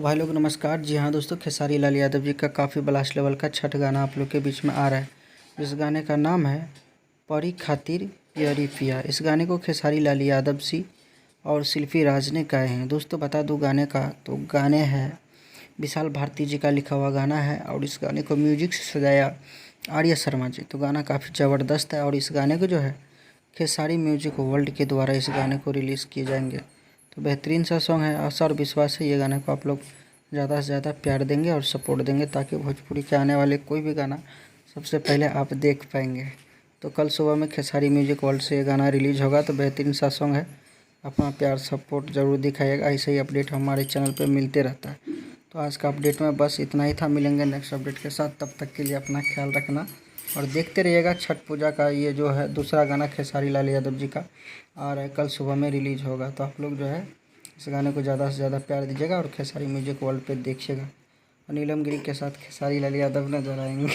तो भाई लोग नमस्कार। जी हाँ दोस्तों, खेसारी लाल यादव जी का काफ़ी ब्लास्ट लेवल का छठ गाना आप लोग के बीच में आ रहा है। इस गाने का नाम है परी खातिर प्यारी पिया। इस गाने को खेसारी लाल यादव जी और शिल्पी राज ने गाए हैं। दोस्तों बता दूं गाने का, तो गाने हैं विशाल भारती जी का लिखा हुआ गाना है और इस गाने को म्यूजिक से सजाया आर्या शर्मा जी। तो गाना काफ़ी ज़बरदस्त है और इस गाने को जो है खेसारी म्यूजिक वर्ल्ड के द्वारा इस गाने को रिलीज़ किए जाएंगे। तो बेहतरीन सा सॉन्ग है। आशा और विश्वास है ये गाने को आप लोग ज़्यादा से ज़्यादा प्यार देंगे और सपोर्ट देंगे, ताकि भोजपुरी के आने वाले कोई भी गाना सबसे पहले आप देख पाएंगे। तो कल सुबह में खेसारी म्यूजिक वर्ल्ड से ये गाना रिलीज़ होगा। तो बेहतरीन सा सॉन्ग है, अपना प्यार सपोर्ट ज़रूर दिखाइएगा। ऐसे ही अपडेट हमारे चैनल पर मिलते रहता है। तो आज का अपडेट में बस इतना ही था। मिलेंगे नेक्स्ट अपडेट के साथ, तब तक के लिए अपना ख्याल रखना और देखते रहिएगा। छठ पूजा का ये जो है दूसरा गाना खेसारी लाल यादव जी का आ रहा है, कल सुबह में रिलीज़ होगा। तो आप लोग जो है इस गाने को ज़्यादा से ज़्यादा प्यार दीजिएगा और खेसारी म्यूजिक वर्ल्ड पे देखिएगा। और नीलम गिरी के साथ खेसारी लाल यादव नजर आएंगे।